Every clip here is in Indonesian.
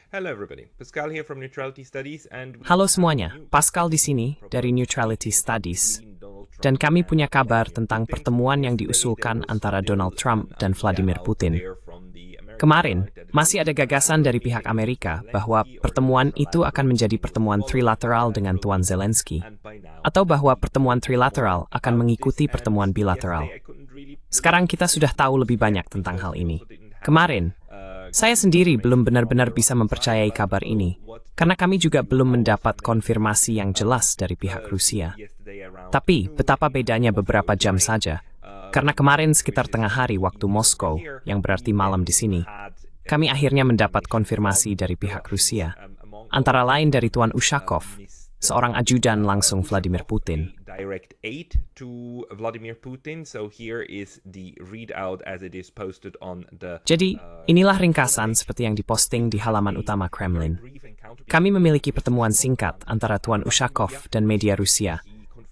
Hello everybody, Pascal here from Neutrality Studies and Halo semuanya, Pascal di sini dari Neutrality Studies. Dan kami punya kabar tentang pertemuan yang diusulkan antara Donald Trump dan Vladimir Putin. Kemarin, masih ada gagasan dari pihak Amerika bahwa pertemuan itu akan menjadi pertemuan trilateral dengan Tuan Zelensky, atau bahwa pertemuan trilateral akan mengikuti pertemuan bilateral. Sekarang kita sudah tahu lebih banyak tentang hal ini. Kemarin, saya sendiri belum benar-benar bisa mempercayai kabar ini, karena kami juga belum mendapat konfirmasi yang jelas dari pihak Rusia. Tapi, betapa bedanya beberapa jam saja, karena kemarin sekitar tengah hari waktu Moskow, yang berarti malam di sini, kami akhirnya mendapat konfirmasi dari pihak Rusia, antara lain dari Tuan Ushakov, seorang ajudan langsung Vladimir Putin. Jadi, inilah ringkasan seperti yang diposting di halaman utama Kremlin. Kami memiliki pertemuan singkat antara Tuan Ushakov dan media Rusia,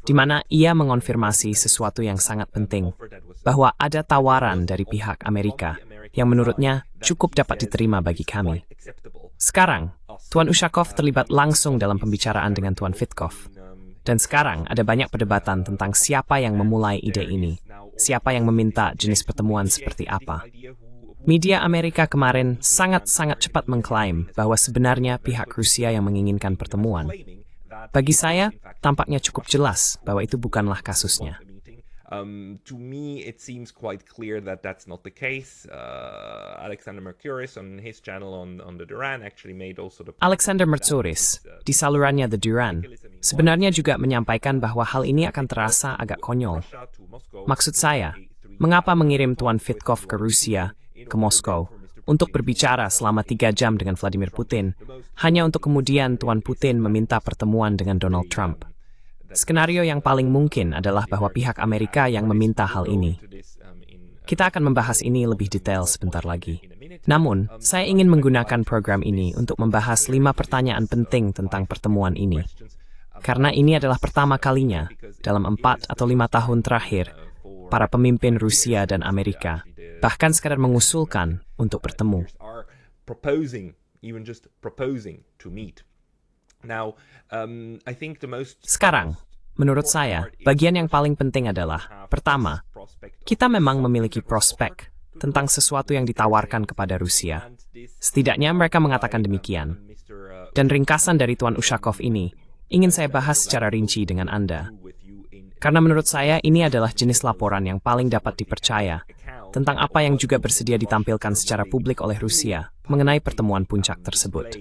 di mana ia mengonfirmasi sesuatu yang sangat penting, bahwa ada tawaran dari pihak Amerika yang menurutnya cukup dapat diterima bagi kami. Sekarang, Tuan Ushakov terlibat langsung dalam pembicaraan dengan Tuan Vitkov. Dan sekarang ada banyak perdebatan tentang siapa yang memulai ide ini, siapa yang meminta jenis pertemuan seperti apa. Media Amerika kemarin sangat-sangat cepat mengklaim bahwa sebenarnya pihak Rusia yang menginginkan pertemuan. Bagi saya, tampaknya cukup jelas bahwa itu bukanlah kasusnya. To me, it seems quite clear that that's not the case. Alexander Mercuris on his channel on the Duran actually made also the... Alexander Mercuris, di salurannya The Duran, sebenarnya juga menyampaikan bahwa hal ini akan terasa agak konyol. Maksud saya, mengapa mengirim Tuan Vitkov ke Rusia, ke Moskow, untuk berbicara selama 3 jam dengan Vladimir Putin, hanya untuk kemudian Tuan Putin meminta pertemuan dengan Donald Trump. Skenario yang paling mungkin adalah bahwa pihak Amerika yang meminta hal ini. Kita akan membahas ini lebih detail sebentar lagi. Namun, saya ingin menggunakan program ini untuk membahas 5 pertanyaan penting tentang pertemuan ini. Karena ini adalah pertama kalinya dalam 4 atau 5 tahun terakhir, para pemimpin Rusia dan Amerika bahkan sekadar mengusulkan untuk bertemu. Sekarang, menurut saya, bagian yang paling penting adalah, pertama, kita memang memiliki prospek tentang sesuatu yang ditawarkan kepada Rusia. Setidaknya mereka mengatakan demikian. Dan ringkasan dari Tuan Ushakov ini ingin saya bahas secara rinci dengan Anda. Karena menurut saya ini adalah jenis laporan yang paling dapat dipercaya tentang apa yang juga bersedia ditampilkan secara publik oleh Rusia mengenai pertemuan puncak tersebut.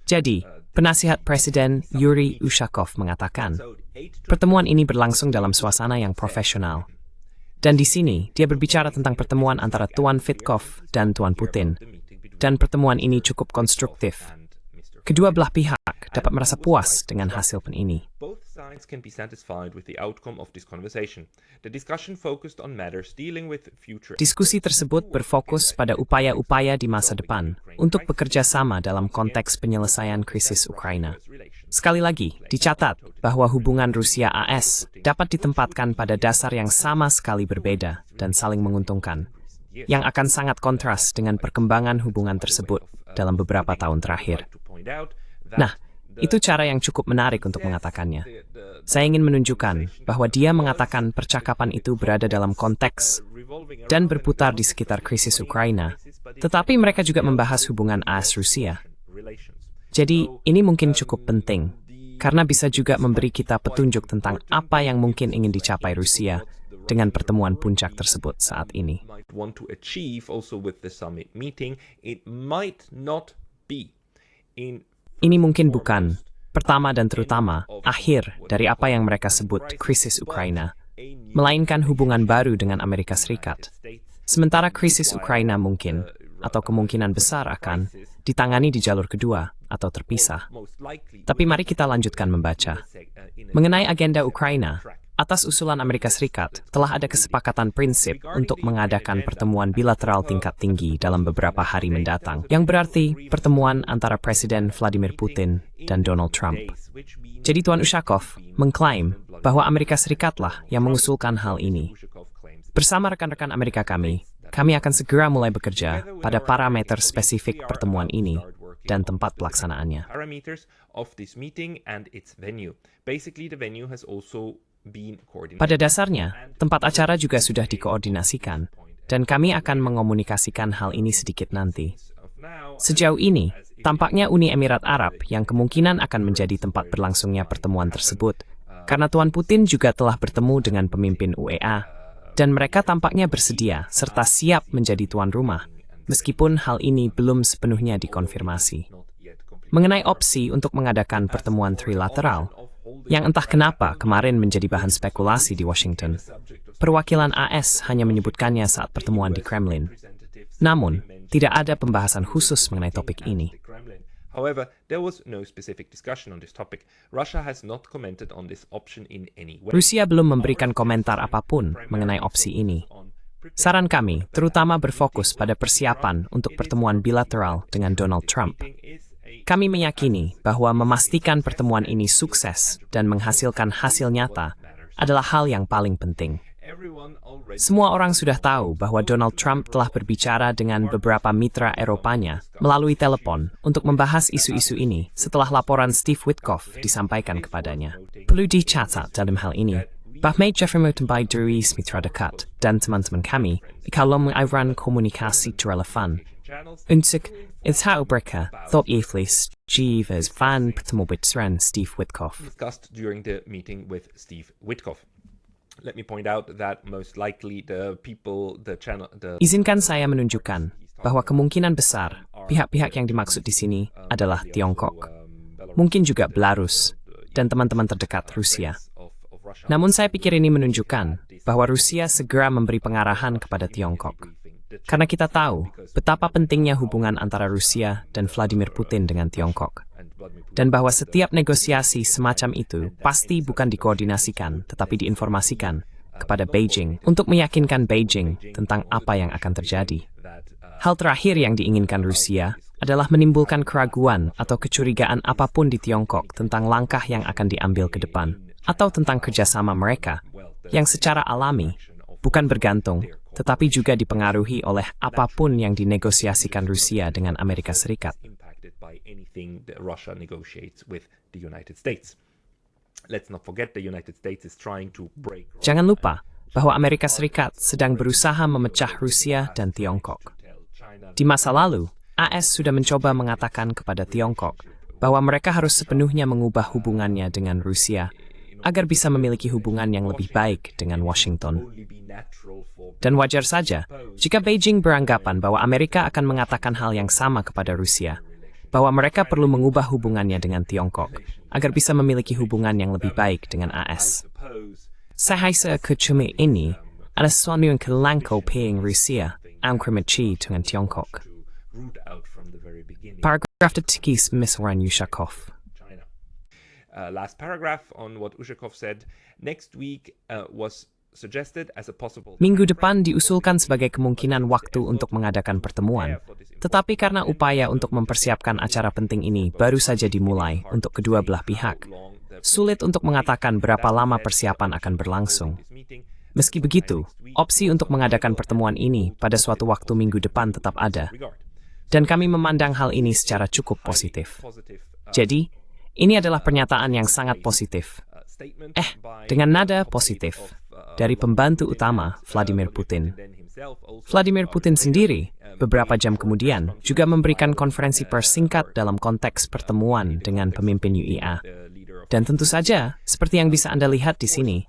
Jadi, penasihat Presiden Yuri Ushakov mengatakan, pertemuan ini berlangsung dalam suasana yang profesional. Dan di sini, dia berbicara tentang pertemuan antara Tuan Vitkov dan Tuan Putin. Dan pertemuan ini cukup konstruktif. Kedua belah pihak dapat merasa puas dengan hasil ini. Diskusi tersebut berfokus pada upaya-upaya di masa depan untuk bekerja sama dalam konteks penyelesaian krisis Ukraina. Sekali lagi, dicatat bahwa hubungan Rusia-AS dapat ditempatkan pada dasar yang sama sekali berbeda dan saling menguntungkan, yang akan sangat kontras dengan perkembangan hubungan tersebut dalam beberapa tahun terakhir. Nah, itu cara yang cukup menarik untuk mengatakannya. Saya ingin menunjukkan bahwa dia mengatakan percakapan itu berada dalam konteks dan berputar di sekitar krisis Ukraina, tetapi mereka juga membahas hubungan AS-Rusia. Jadi, ini mungkin cukup penting, karena bisa juga memberi kita petunjuk tentang apa yang mungkin ingin dicapai Rusia dengan pertemuan puncak tersebut saat ini. Ini mungkin bukan, pertama dan terutama, akhir dari apa yang mereka sebut krisis Ukraina, melainkan hubungan baru dengan Amerika Serikat. Sementara krisis Ukraina mungkin, atau kemungkinan besar akan, ditangani di jalur kedua atau terpisah. Tapi mari kita lanjutkan membaca. Mengenai agenda Ukraina, atas usulan Amerika Serikat, telah ada kesepakatan prinsip untuk mengadakan pertemuan bilateral tingkat tinggi dalam beberapa hari mendatang, yang berarti pertemuan antara Presiden Vladimir Putin dan Donald Trump. Jadi Tuan Ushakov mengklaim bahwa Amerika Serikatlah yang mengusulkan hal ini. Bersama rekan-rekan Amerika kami akan segera mulai bekerja pada parameter spesifik pertemuan ini, dan tempat pelaksanaannya. Parameters of this meeting and its venue. Basically, the venue has also been coordinated. Pada dasarnya, tempat acara juga sudah dikoordinasikan, dan kami akan mengomunikasikan hal ini sedikit nanti. Sejauh ini, tampaknya Uni Emirat Arab yang kemungkinan akan menjadi tempat berlangsungnya pertemuan tersebut, karena Tuan Putin juga telah bertemu dengan pemimpin UEA, dan mereka tampaknya bersedia serta siap menjadi tuan rumah, meskipun hal ini belum sepenuhnya dikonfirmasi. Mengenai opsi untuk mengadakan pertemuan trilateral, yang entah kenapa kemarin menjadi bahan spekulasi di Washington, perwakilan AS hanya menyebutkannya saat pertemuan di Kremlin. Namun, tidak ada pembahasan khusus mengenai topik ini. However, there was no specific discussion on this topic. Russia has not commented on this option in any way. Rusia belum memberikan komentar apapun mengenai opsi ini. Saran kami terutama berfokus pada persiapan untuk pertemuan bilateral dengan Donald Trump. Kami meyakini bahwa memastikan pertemuan ini sukses dan menghasilkan hasil nyata adalah hal yang paling penting. Semua orang sudah tahu bahwa Donald Trump telah berbicara dengan beberapa mitra Eropanya melalui telepon untuk membahas isu-isu ini setelah laporan Steve Witkoff disampaikan kepadanya. Perlu dicatat dalam hal ini, bahwa Jeffrey Motenby dari mitra dekat dan teman-teman kami kalau mengiran komunikasi relevan untuk tahu mereka thought Yeflis Jeeves van pertemu dengan Steve Witkoff. Discussed during the meeting with Steve Witkoff. Let me point out that most likely the Izinkan saya menunjukkan bahwa kemungkinan besar pihak-pihak yang dimaksud di sini adalah Tiongkok, mungkin juga Belarus, dan teman-teman terdekat Rusia. Namun saya pikir ini menunjukkan bahwa Rusia segera memberi pengarahan kepada Tiongkok. Karena kita tahu betapa pentingnya hubungan antara Rusia dan Vladimir Putin dengan Tiongkok. Dan bahwa setiap negosiasi semacam itu pasti bukan dikoordinasikan, tetapi diinformasikan kepada Beijing untuk meyakinkan Beijing tentang apa yang akan terjadi. Hal terakhir yang diinginkan Rusia adalah menimbulkan keraguan atau kecurigaan apapun di Tiongkok tentang langkah yang akan diambil ke depan, atau tentang kerjasama mereka, yang secara alami bukan bergantung, tetapi juga dipengaruhi oleh apapun yang dinegosiasikan Rusia dengan Amerika Serikat. By anything that Russia negotiates with the United States. Let's not forget the United States is trying to break. Jangan lupa bahwa Amerika Serikat sedang berusaha memecah Rusia dan Tiongkok. Di masa lalu, AS sudah mencoba mengatakan kepada Tiongkok bahwa mereka harus sepenuhnya mengubah hubungannya dengan Rusia agar bisa memiliki hubungan yang lebih baik dengan Washington. Dan wajar saja jika Beijing beranggapan bahwa Amerika akan mengatakan hal yang sama kepada Rusia, bahwa mereka perlu mengubah hubungannya dengan Tiongkok agar bisa memiliki hubungan yang lebih baik dengan AS. Saya rasa kecumi ini adalah sesuatu yang kelangkau paying Rusia angkrimici dengan Tiongkok. Paragraf detikis Miss Warren Ushakov. Last paragraph on what Ushakov said. Next week was suggested as a possible. Minggu depan diusulkan sebagai kemungkinan waktu untuk mengadakan pertemuan. Tetapi karena upaya untuk mempersiapkan acara penting ini baru saja dimulai untuk kedua belah pihak, sulit untuk mengatakan berapa lama persiapan akan berlangsung. Meski begitu, opsi untuk mengadakan pertemuan ini pada suatu waktu minggu depan tetap ada. Dan kami memandang hal ini secara cukup positif. Jadi, ini adalah pernyataan yang sangat positif. Dengan nada positif dari pembantu utama Vladimir Putin. Vladimir Putin sendiri, beberapa jam kemudian, juga memberikan konferensi pers singkat dalam konteks pertemuan dengan pemimpin UEA. Dan tentu saja, seperti yang bisa Anda lihat di sini,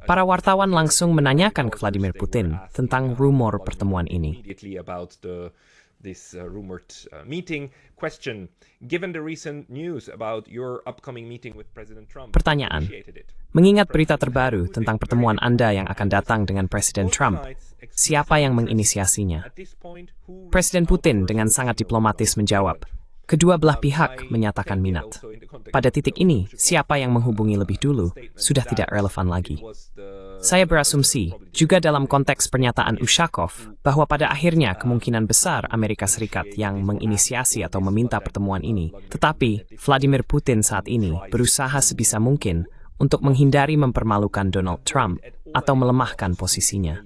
para wartawan langsung menanyakan ke Vladimir Putin tentang rumor pertemuan ini. This rumored meeting. Question: given the recent news about your upcoming meeting with President Trump. Pertanyaan: mengingat berita terbaru tentang pertemuan Anda yang akan datang dengan Presiden Trump, siapa yang menginisiasinya? Presiden Putin dengan sangat diplomatis menjawab, kedua belah pihak menyatakan minat. Pada titik ini, siapa yang menghubungi lebih dulu sudah tidak relevan lagi. Saya berasumsi, juga dalam konteks pernyataan Ushakov, bahwa pada akhirnya kemungkinan besar Amerika Serikat yang menginisiasi atau meminta pertemuan ini. Tetapi, Vladimir Putin saat ini berusaha sebisa mungkin untuk menghindari mempermalukan Donald Trump atau melemahkan posisinya.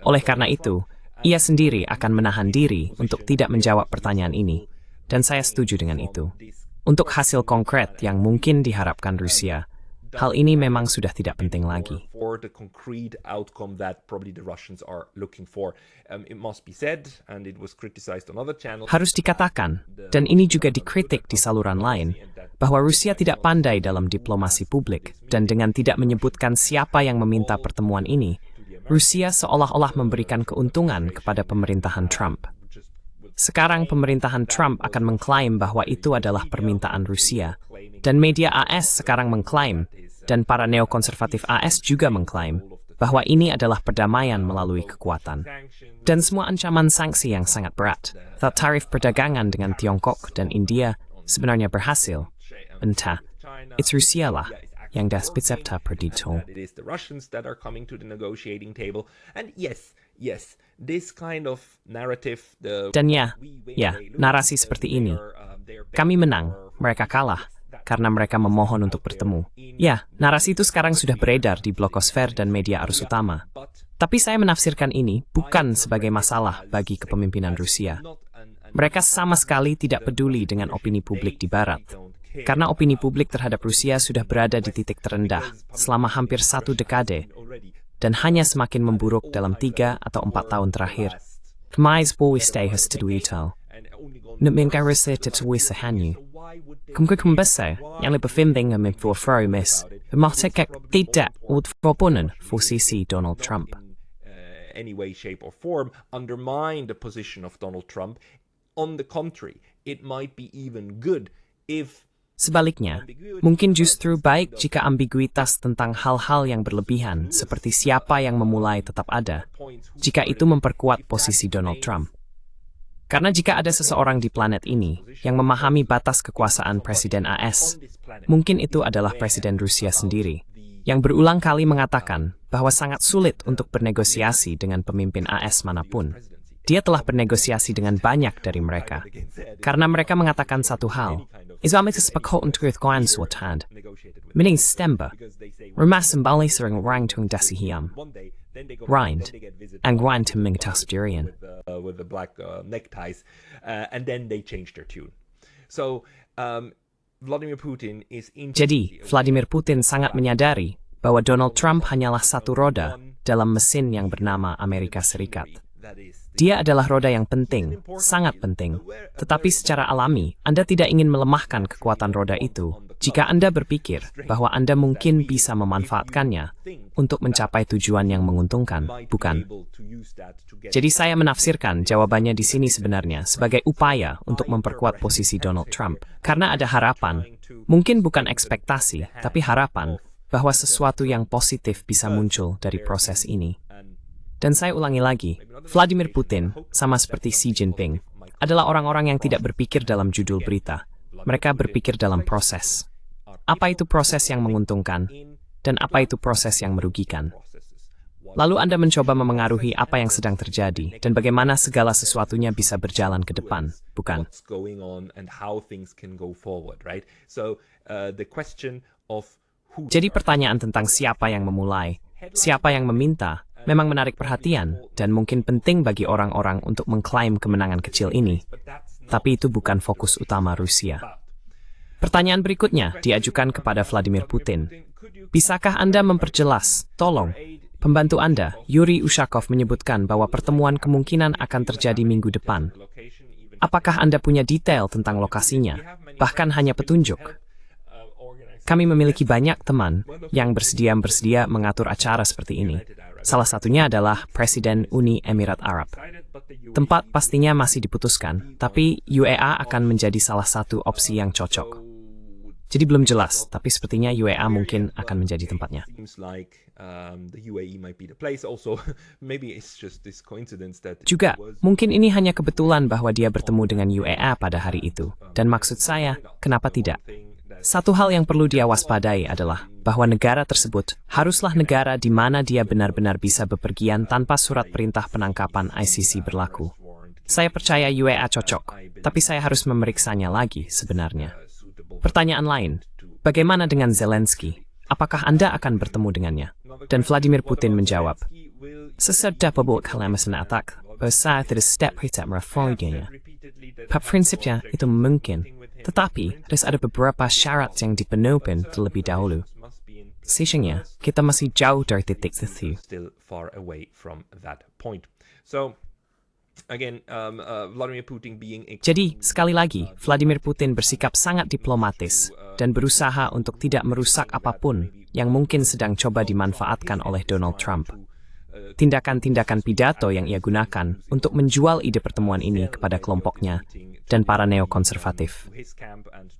Oleh karena itu, ia sendiri akan menahan diri untuk tidak menjawab pertanyaan ini. dan saya setuju dengan itu. Untuk hasil konkret yang mungkin diharapkan Rusia, hal ini memang sudah tidak penting lagi. Harus dikatakan, dan ini juga dikritik di saluran lain, bahwa Rusia tidak pandai dalam diplomasi publik, dan dengan tidak menyebutkan siapa yang meminta pertemuan ini, Rusia seolah-olah memberikan keuntungan kepada pemerintahan Trump. Sekarang pemerintahan Trump akan mengklaim bahwa itu adalah permintaan Rusia, dan media AS sekarang mengklaim, dan para neokonservatif AS juga mengklaim, bahwa ini adalah perdamaian melalui kekuatan. Dan semua ancaman sanksi yang sangat berat, tarif perdagangan dengan Tiongkok dan India sebenarnya berhasil. Entah, it's Rusia lah yang das Spitzenta Perdito. It is the Russians that are coming to the negotiating table. And yes, this kind of narrative. Dan ya, narasi seperti ini. Kami menang, mereka kalah, karena mereka memohon untuk bertemu. Ya, narasi itu sekarang sudah beredar di blogosfer dan media arus utama. Tapi saya menafsirkan ini bukan sebagai masalah bagi kepemimpinan Rusia. Mereka sama sekali tidak peduli dengan opini publik di Barat. Karena opini publik terhadap Rusia sudah berada di titik terendah selama hampir 1 dekade dan hanya semakin memburuk dalam 3 atau 4 tahun terakhir. Kemais Bowistai Hastuduital. Nutmingkaruse Tituwisahanyu. Kumkukumbese, yang lebih penting memperfro mis, matekek tidak udvopunen for CC Donald Trump. Any way, shape, or form undermine the position of Donald Trump. On the contrary, it might be even good if sebaliknya, mungkin justru baik jika ambiguitas tentang hal-hal yang berlebihan seperti siapa yang memulai tetap ada, jika itu memperkuat posisi Donald Trump. Karena jika ada seseorang di planet ini yang memahami batas kekuasaan Presiden AS, mungkin itu adalah Presiden Rusia sendiri, yang berulang kali mengatakan bahwa sangat sulit untuk bernegosiasi dengan pemimpin AS manapun. Dia telah bernegosiasi dengan banyak dari mereka, karena mereka mengatakan satu hal, Islamitas pakot untuk kuan suatad, meaning stemba, remas sembali sering orang tung dasihiam, rind, and grind to mingtas durian. With the black neckties, and then they changed their tune. So, Vladimir Putin is Jadi, Vladimir Putin sangat menyadari bahwa Donald Trump hanyalah satu roda dalam mesin yang bernama Amerika Serikat. Dia adalah roda yang penting, sangat penting. Tetapi secara alami, Anda tidak ingin melemahkan kekuatan roda itu jika Anda berpikir bahwa Anda mungkin bisa memanfaatkannya untuk mencapai tujuan yang menguntungkan, bukan? Jadi saya menafsirkan jawabannya di sini sebenarnya sebagai upaya untuk memperkuat posisi Donald Trump. Karena ada harapan, mungkin bukan ekspektasi, tapi harapan bahwa sesuatu yang positif bisa muncul dari proses ini. Dan saya ulangi lagi, Vladimir Putin, sama seperti Xi Jinping, adalah orang-orang yang tidak berpikir dalam judul berita. Mereka berpikir dalam proses. Apa itu proses yang menguntungkan, dan apa itu proses yang merugikan. Lalu Anda mencoba memengaruhi apa yang sedang terjadi, dan bagaimana segala sesuatunya bisa berjalan ke depan, bukan? Jadi pertanyaan tentang siapa yang memulai, siapa yang meminta, memang menarik perhatian dan mungkin penting bagi orang-orang untuk mengklaim kemenangan kecil ini. Tapi itu bukan fokus utama Rusia. Pertanyaan berikutnya diajukan kepada Vladimir Putin. Bisakah Anda memperjelas, tolong, pembantu Anda, Yuri Ushakov menyebutkan bahwa pertemuan kemungkinan akan terjadi minggu depan. Apakah Anda punya detail tentang lokasinya, bahkan hanya petunjuk? Kami memiliki banyak teman yang bersedia mengatur acara seperti ini. Salah satunya adalah Presiden Uni Emirat Arab. Tempat pastinya masih diputuskan, tapi UEA akan menjadi salah satu opsi yang cocok. Jadi belum jelas, tapi sepertinya UEA mungkin akan menjadi tempatnya. Juga, mungkin ini hanya kebetulan bahwa dia bertemu dengan UEA pada hari itu. Dan maksud saya, kenapa tidak? Satu hal yang perlu dia waspadai adalah bahwa negara tersebut haruslah negara di mana dia benar-benar bisa bepergian tanpa surat perintah penangkapan ICC berlaku. Saya percaya UEA cocok, tapi saya harus memeriksanya lagi sebenarnya. Pertanyaan lain, bagaimana dengan Zelensky? Apakah Anda akan bertemu dengannya? Dan Vladimir Putin menjawab, Sesedap babuk kalamasan atak, besar tidak step hitam reformnya. Prinsipnya itu mungkin, tetapi harus ada beberapa syarat yang dipenuhi terlebih dahulu. Sesungguhnya, kita masih jauh dari titik itu. Jadi, sekali lagi, Vladimir Putin bersikap sangat diplomatis dan berusaha untuk tidak merusak apapun yang mungkin sedang coba dimanfaatkan oleh Donald Trump. Tindakan-tindakan pidato yang ia gunakan untuk menjual ide pertemuan ini kepada kelompoknya dan para neokonservatif.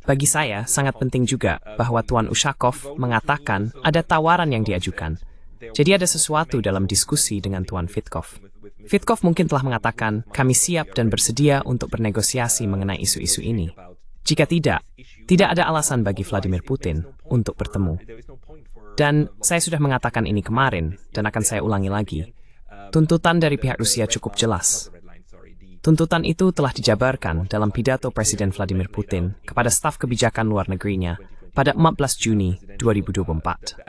Bagi saya, sangat penting juga bahwa Tuan Ushakov mengatakan ada tawaran yang diajukan. Jadi ada sesuatu dalam diskusi dengan Tuan Vitkov. Vitkov mungkin telah mengatakan, kami siap dan bersedia untuk bernegosiasi mengenai isu-isu ini. Jika tidak ada alasan bagi Vladimir Putin untuk bertemu. Dan saya sudah mengatakan ini kemarin, dan akan saya ulangi lagi. Tuntutan dari pihak Rusia cukup jelas. Tuntutan itu telah dijabarkan dalam pidato Presiden Vladimir Putin kepada staf kebijakan luar negerinya pada 14 Juni 2024.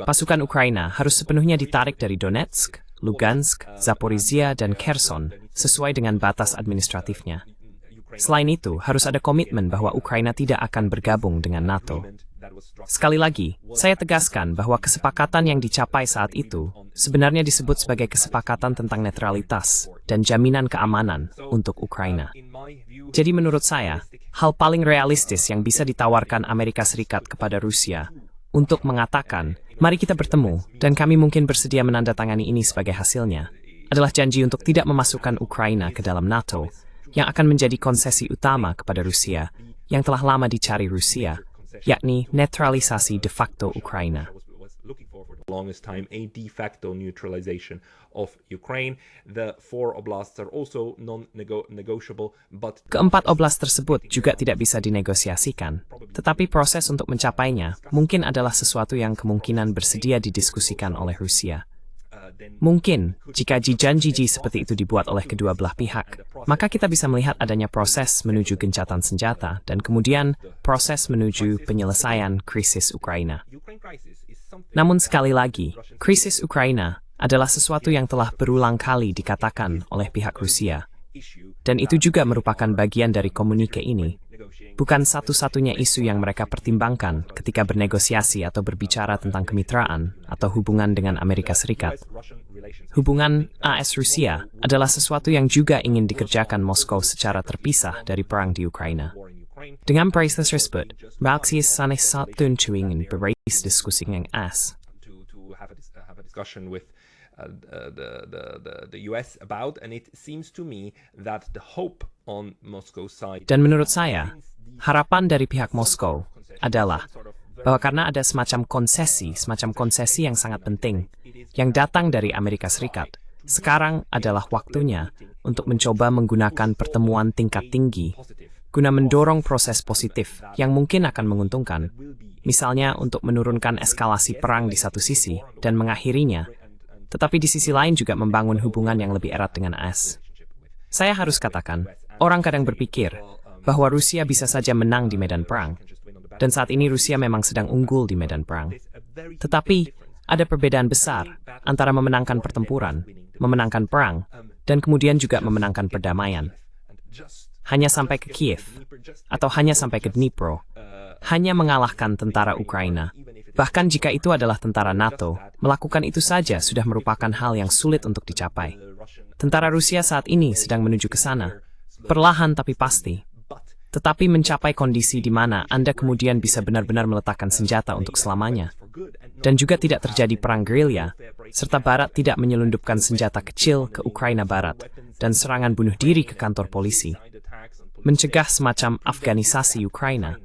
Pasukan Ukraina harus sepenuhnya ditarik dari Donetsk, Lugansk, Zaporizhia, dan Kherson sesuai dengan batas administratifnya. Selain itu, harus ada komitmen bahwa Ukraina tidak akan bergabung dengan NATO. Sekali lagi, saya tegaskan bahwa kesepakatan yang dicapai saat itu sebenarnya disebut sebagai kesepakatan tentang netralitas dan jaminan keamanan untuk Ukraina. Jadi menurut saya, hal paling realistis yang bisa ditawarkan Amerika Serikat kepada Rusia untuk mengatakan, mari kita bertemu dan kami mungkin bersedia menandatangani ini sebagai hasilnya, adalah janji untuk tidak memasukkan Ukraina ke dalam NATO, yang akan menjadi konsesi utama kepada Rusia, yang telah lama dicari Rusia, yakni netralisasi de facto Ukraina. Keempat oblast tersebut juga tidak bisa dinegosiasikan, tetapi proses untuk mencapainya mungkin adalah sesuatu yang kemungkinan bersedia didiskusikan oleh Rusia. Mungkin, jika janji seperti itu dibuat oleh kedua belah pihak, maka kita bisa melihat adanya proses menuju gencatan senjata dan kemudian proses menuju penyelesaian krisis Ukraina. Namun sekali lagi, krisis Ukraina adalah sesuatu yang telah berulang kali dikatakan oleh pihak Rusia, dan itu juga merupakan bagian dari komunike ini. Bukan satu-satunya isu yang mereka pertimbangkan ketika bernegosiasi atau berbicara tentang kemitraan atau hubungan dengan Amerika Serikat. Hubungan AS-Rusia adalah sesuatu yang juga ingin dikerjakan Moskow secara terpisah dari perang di Ukraina. Dengan proses tersebut, reaksi sanes satu ingin berais diskusi dengan AS. Dan menurut saya, harapan dari pihak Moskow adalah bahwa karena ada semacam konsesi yang sangat penting yang datang dari Amerika Serikat, sekarang adalah waktunya untuk mencoba menggunakan pertemuan tingkat tinggi guna mendorong proses positif yang mungkin akan menguntungkan, misalnya untuk menurunkan eskalasi perang di satu sisi dan mengakhirinya, tetapi di sisi lain juga membangun hubungan yang lebih erat dengan AS. Saya harus katakan, orang kadang berpikir bahwa Rusia bisa saja menang di medan perang, dan saat ini Rusia memang sedang unggul di medan perang. Tetapi, ada perbedaan besar antara memenangkan pertempuran, memenangkan perang, dan kemudian juga memenangkan perdamaian. Hanya sampai ke Kiev, atau hanya sampai ke Dnipro, hanya mengalahkan tentara Ukraina. Bahkan jika itu adalah tentara NATO, melakukan itu saja sudah merupakan hal yang sulit untuk dicapai. Tentara Rusia saat ini sedang menuju ke sana, perlahan tapi pasti. Tetapi mencapai kondisi di mana Anda kemudian bisa benar-benar meletakkan senjata untuk selamanya. Dan juga tidak terjadi perang gerilya, serta Barat tidak menyelundupkan senjata kecil ke Ukraina Barat, dan serangan bunuh diri ke kantor polisi. Mencegah semacam Afganisasi Ukraina,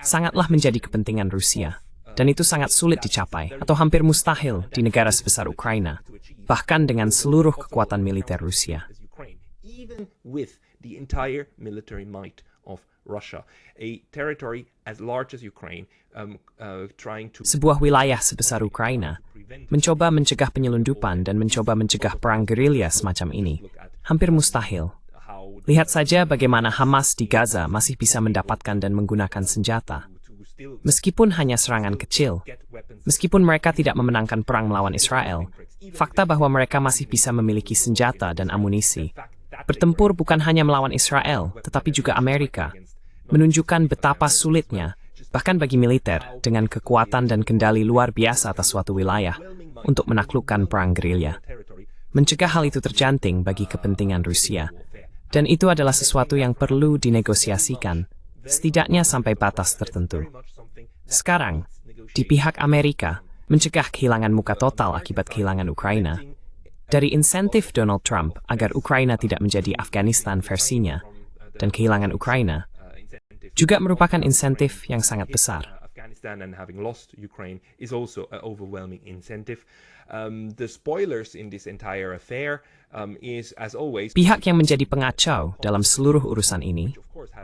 sangatlah menjadi kepentingan Rusia. Dan itu sangat sulit dicapai, atau hampir mustahil di negara sebesar Ukraina, bahkan dengan seluruh kekuatan militer Rusia. Sebuah wilayah sebesar Ukraina mencoba mencegah penyelundupan dan mencoba mencegah perang gerilya semacam ini, hampir mustahil. Lihat saja bagaimana Hamas di Gaza masih bisa mendapatkan dan menggunakan senjata. Meskipun hanya serangan kecil, meskipun mereka tidak memenangkan perang melawan Israel, fakta bahwa mereka masih bisa memiliki senjata dan amunisi, bertempur bukan hanya melawan Israel, tetapi juga Amerika, menunjukkan betapa sulitnya, bahkan bagi militer, dengan kekuatan dan kendali luar biasa atas suatu wilayah, untuk menaklukkan perang gerilya. Mencegah hal itu terjanting bagi kepentingan Rusia. Dan itu adalah sesuatu yang perlu dinegosiasikan, setidaknya sampai batas tertentu. Sekarang, di pihak Amerika, mencegah kehilangan muka total akibat kehilangan Ukraina, dari insentif Donald Trump agar Ukraina tidak menjadi Afghanistan versinya, dan kehilangan Ukraina, juga merupakan insentif yang sangat besar. Afghanistan and having lost Ukraine is also an overwhelming incentive. The spoilers in this entire affair is, as always, pihak yang menjadi pengacau dalam seluruh urusan ini,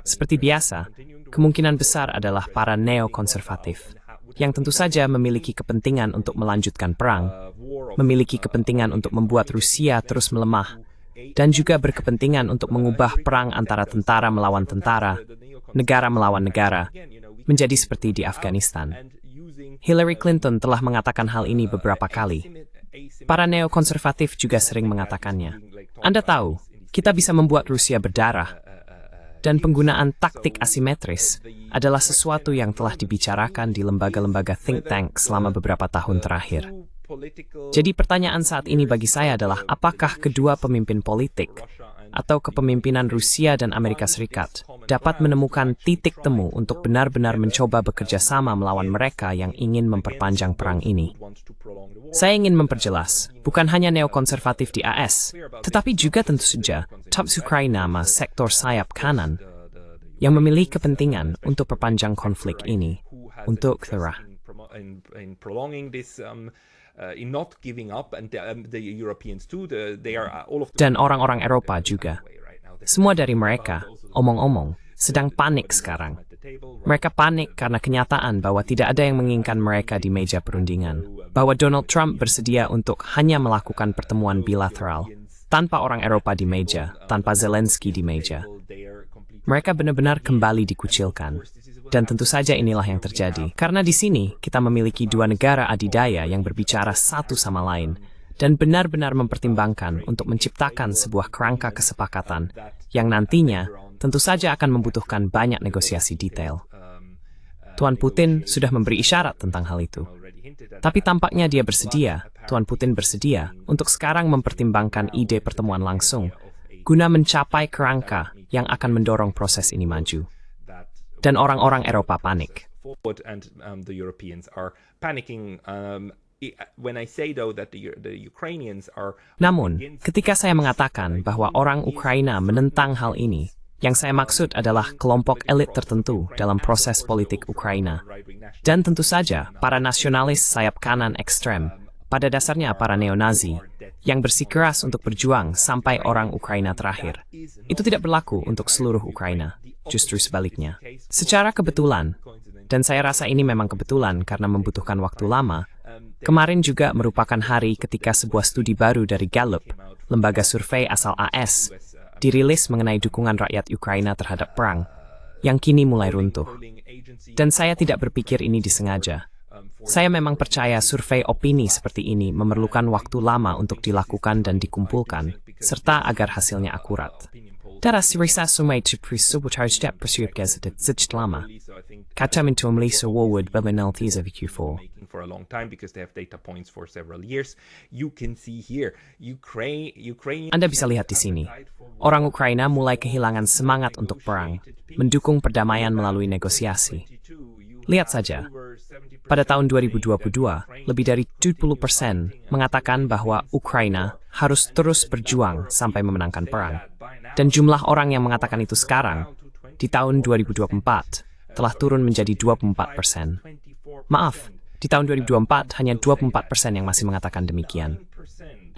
seperti biasa, kemungkinan besar adalah para neokonservatif, yang tentu saja memiliki kepentingan untuk melanjutkan perang, memiliki kepentingan untuk membuat Rusia terus melemah, dan juga berkepentingan untuk mengubah perang antara tentara melawan tentara, negara melawan negara, menjadi seperti di Afghanistan. Hillary Clinton telah mengatakan hal ini beberapa kali. Para neokonservatif juga sering mengatakannya. Anda tahu, kita bisa membuat Rusia berdarah, dan penggunaan taktik asimetris adalah sesuatu yang telah dibicarakan di lembaga-lembaga think tank selama beberapa tahun terakhir. Jadi pertanyaan saat ini bagi saya adalah, apakah kedua pemimpin politik atau kepemimpinan Rusia dan Amerika Serikat dapat menemukan titik temu untuk benar-benar mencoba bekerja sama melawan mereka yang ingin memperpanjang perang ini? Saya ingin memperjelas, bukan hanya neokonservatif di AS, tetapi juga tentu saja top Ukraina sektor sayap kanan yang memiliki kepentingan untuk perpanjang konflik ini untuk terah. Dan orang-orang Eropa juga. Semua dari mereka, omong-omong, sedang panik sekarang. Mereka panik karena kenyataan bahwa tidak ada yang menginginkan mereka di meja perundingan. Bahwa Donald Trump bersedia untuk hanya melakukan pertemuan bilateral, tanpa orang Eropa di meja, tanpa Zelensky di meja. Mereka benar-benar kembali dikucilkan. Dan tentu saja inilah yang terjadi. Karena di sini kita memiliki dua negara adidaya yang berbicara satu sama lain dan benar-benar mempertimbangkan untuk menciptakan sebuah kerangka kesepakatan yang nantinya tentu saja akan membutuhkan banyak negosiasi detail. Tuan Putin sudah memberi isyarat tentang hal itu. Tapi tampaknya dia bersedia, Tuan Putin bersedia untuk sekarang mempertimbangkan ide pertemuan langsung guna mencapai kerangka yang akan mendorong proses ini maju. Dan orang-orang Eropa panik. Namun, ketika saya mengatakan bahwa orang Ukraina menentang hal ini, yang saya maksud adalah kelompok elit tertentu dalam proses politik Ukraina. Dan tentu saja, para nasionalis sayap kanan ekstrem, pada dasarnya para neonazi, yang bersikeras untuk berjuang sampai orang Ukraina terakhir. Itu tidak berlaku untuk seluruh Ukraina. Justru sebaliknya. Secara kebetulan, dan saya rasa ini memang kebetulan karena membutuhkan waktu lama, kemarin juga merupakan hari ketika sebuah studi baru dari Gallup, lembaga survei asal AS, dirilis mengenai dukungan rakyat Ukraina terhadap perang, yang kini mulai runtuh. Dan saya tidak berpikir ini disengaja. Saya memang percaya survei opini seperti ini memerlukan waktu lama untuk dilakukan dan dikumpulkan, serta agar hasilnya akurat. Teraz risa sumai to prisubutar step pursuit gazeted such lama. Kata mintum lisa wawud belinal these of Q4. For a long time because they have data points for several years. You can see here, Ukraine. Anda bisa lihat di sini. Orang Ukraina mulai kehilangan semangat untuk perang, mendukung perdamaian melalui negosiasi. Lihat saja. Pada tahun 2022, lebih dari 70% mengatakan bahwa Ukraina harus terus berjuang sampai memenangkan perang. Dan jumlah orang yang mengatakan itu sekarang, di tahun 2024, telah turun menjadi 24%. Maaf, di tahun 2024 hanya 24% yang masih mengatakan demikian.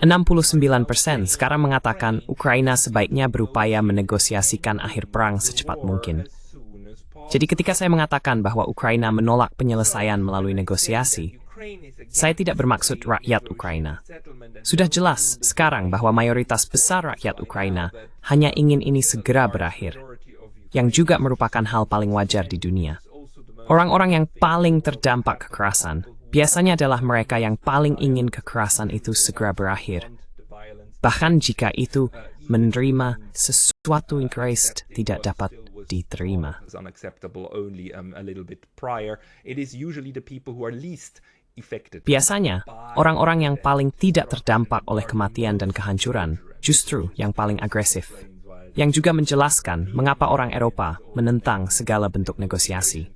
69% sekarang mengatakan Ukraina sebaiknya berupaya menegosiasikan akhir perang secepat mungkin. Jadi ketika saya mengatakan bahwa Ukraina menolak penyelesaian melalui negosiasi, saya tidak bermaksud rakyat Ukraina. Sudah jelas sekarang bahwa mayoritas besar rakyat Ukraina hanya ingin ini segera berakhir, yang juga merupakan hal paling wajar di dunia. Orang-orang yang paling terdampak kekerasan biasanya adalah mereka yang paling ingin kekerasan itu segera berakhir. Bahkan jika itu menerima sesuatu yang keras tidak dapat diterima. Biasanya, orang-orang yang paling tidak terdampak oleh kematian dan kehancuran justru yang paling agresif. Yang juga menjelaskan mengapa orang Eropa menentang segala bentuk negosiasi.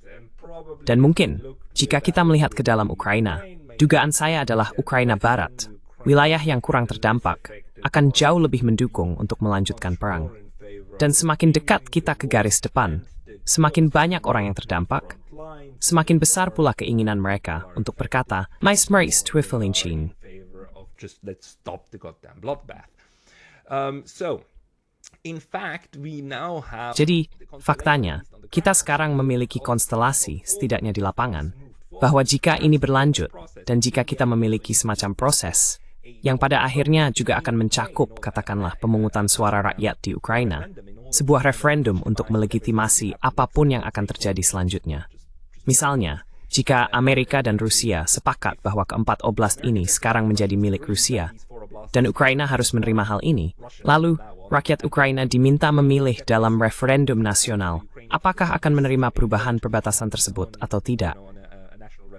Dan mungkin, jika kita melihat ke dalam Ukraina, dugaan saya adalah Ukraina Barat, wilayah yang kurang terdampak, akan jauh lebih mendukung untuk melanjutkan perang. Dan semakin dekat kita ke garis depan, semakin banyak orang yang terdampak, semakin besar pula keinginan mereka untuk berkata, "Mais meris twijfelingchen." Jadi, faktanya, kita sekarang memiliki konstelasi, setidaknya di lapangan, bahwa jika ini berlanjut, dan jika kita memiliki semacam proses, yang pada akhirnya juga akan mencakup, katakanlah, pemungutan suara rakyat di Ukraina, sebuah referendum untuk melegitimasi apapun yang akan terjadi selanjutnya. Misalnya, jika Amerika dan Rusia sepakat bahwa keempat oblast ini sekarang menjadi milik Rusia, dan Ukraina harus menerima hal ini, lalu rakyat Ukraina diminta memilih dalam referendum nasional apakah akan menerima perubahan perbatasan tersebut atau tidak.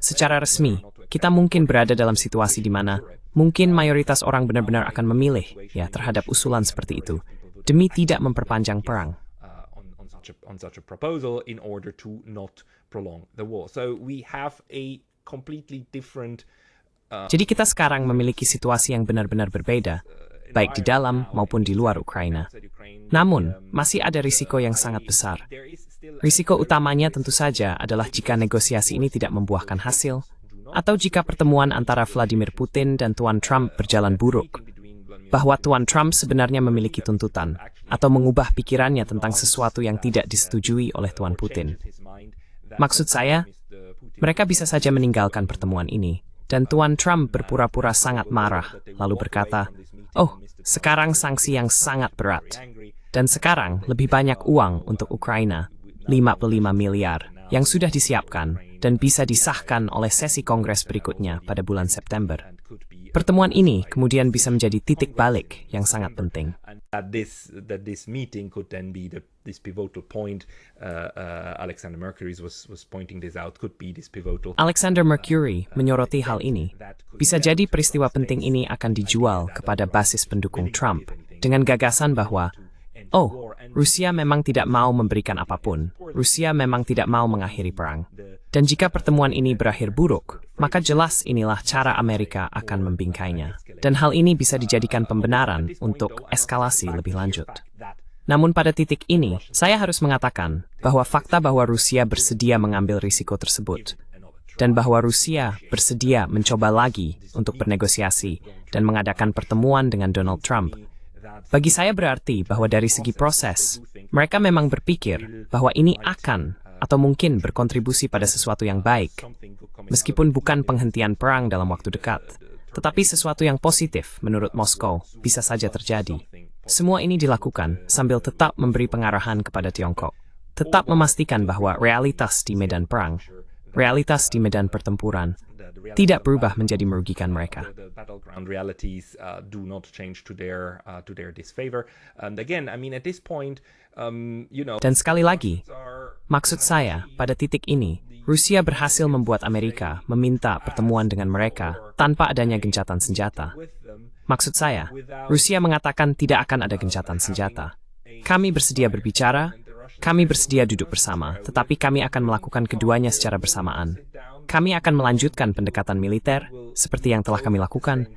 Secara resmi, kita mungkin berada dalam situasi di mana mungkin mayoritas orang benar-benar akan memilih terhadap usulan seperti itu, demi tidak memperpanjang perang. Jadi kita sekarang memiliki situasi yang benar-benar berbeda, baik di dalam maupun di luar Ukraina. Namun, masih ada risiko yang sangat besar. Risiko utamanya tentu saja adalah jika negosiasi ini tidak membuahkan hasil, atau jika pertemuan antara Vladimir Putin dan Tuan Trump berjalan buruk, bahwa Tuan Trump sebenarnya memiliki tuntutan, atau mengubah pikirannya tentang sesuatu yang tidak disetujui oleh Tuan Putin. Maksud saya, mereka bisa saja meninggalkan pertemuan ini, dan Tuan Trump berpura-pura sangat marah, lalu berkata, "Oh, sekarang sanksi yang sangat berat. Dan sekarang lebih banyak uang untuk Ukraina, 55 miliar, yang sudah disiapkan dan bisa disahkan oleh sesi Kongres berikutnya pada bulan September." Pertemuan ini kemudian bisa menjadi titik balik yang sangat penting. Alexander Mercury menyoroti hal ini. Bisa jadi peristiwa penting ini akan dijual kepada basis pendukung Trump dengan gagasan bahwa, "Oh, Rusia memang tidak mau memberikan apapun. Rusia memang tidak mau mengakhiri perang. Dan jika pertemuan ini berakhir buruk, maka jelas inilah cara Amerika akan membingkainya. Dan hal ini bisa dijadikan pembenaran untuk eskalasi lebih lanjut." Namun pada titik ini, saya harus mengatakan bahwa fakta bahwa Rusia bersedia mengambil risiko tersebut, dan bahwa Rusia bersedia mencoba lagi untuk bernegosiasi dan mengadakan pertemuan dengan Donald Trump, bagi saya berarti bahwa dari segi proses, mereka memang berpikir bahwa ini akan atau mungkin berkontribusi pada sesuatu yang baik, meskipun bukan penghentian perang dalam waktu dekat, tetapi sesuatu yang positif menurut Moskow bisa saja terjadi. Semua ini dilakukan sambil tetap memberi pengarahan kepada Tiongkok, tetap memastikan bahwa realitas di medan perang, realitas di medan pertempuran, tidak berubah menjadi merugikan mereka. Dan sekali lagi, maksud saya, pada titik ini, Rusia berhasil membuat Amerika meminta pertemuan dengan mereka tanpa adanya gencatan senjata. Maksud saya, Rusia mengatakan tidak akan ada gencatan senjata. Kami bersedia berbicara, kami bersedia duduk bersama, tetapi kami akan melakukan keduanya secara bersamaan. Kami akan melanjutkan pendekatan militer, seperti yang telah kami lakukan,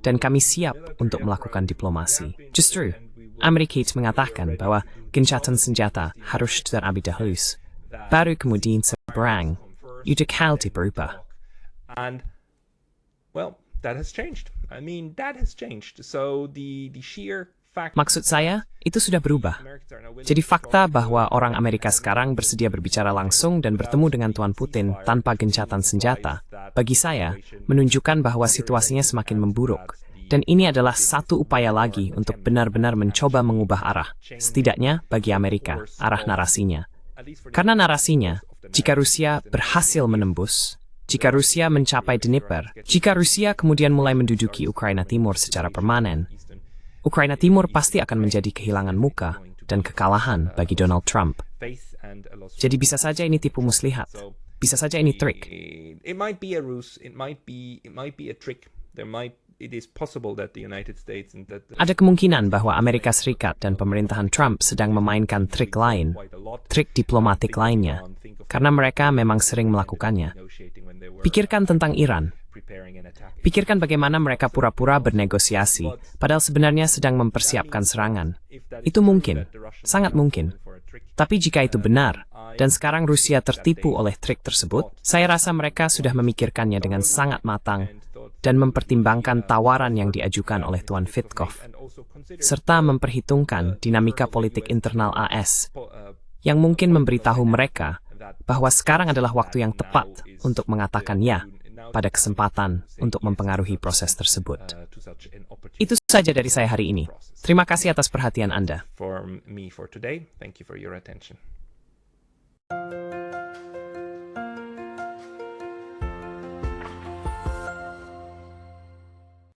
dan kami siap untuk melakukan diplomasi. Justru, Amerika mengatakan bahwa gencatan senjata harus terlebih dahulu, baru kemudian perang. Itu hal berubah. Maksud saya, itu sudah berubah. Jadi fakta bahwa orang Amerika sekarang bersedia berbicara langsung dan bertemu dengan Tuan Putin tanpa gencatan senjata, bagi saya, menunjukkan bahwa situasinya semakin memburuk. Dan ini adalah satu upaya lagi untuk benar-benar mencoba mengubah arah, setidaknya bagi Amerika, arah narasinya. Karena narasinya, jika Rusia berhasil menembus, jika Rusia mencapai Dnipro, jika Rusia kemudian mulai menduduki Ukraina Timur secara permanen, Ukraina Timur pasti akan menjadi kehilangan muka dan kekalahan bagi Donald Trump. Jadi bisa saja ini tipu muslihat, bisa saja ini trik. It might be a ruse, it might be a trick. It is possible that the United States and that Ada kemungkinan bahwa Amerika Serikat dan pemerintahan Trump sedang memainkan trik lain, trik diplomatik lainnya, karena mereka memang sering melakukannya. Pikirkan tentang Iran. Pikirkan bagaimana mereka pura-pura bernegosiasi, padahal sebenarnya sedang mempersiapkan serangan. Itu mungkin, sangat mungkin. Tapi jika itu benar, dan sekarang Rusia tertipu oleh trik tersebut, saya rasa mereka sudah memikirkannya dengan sangat matang dan mempertimbangkan tawaran yang diajukan oleh Tuan Witkoff, serta memperhitungkan dinamika politik internal AS, yang mungkin memberitahu mereka bahwa sekarang adalah waktu yang tepat untuk mengatakan ya pada kesempatan untuk mempengaruhi proses tersebut. Itu saja dari saya hari ini. Terima kasih atas perhatian Anda. for today. Thank you for your attention.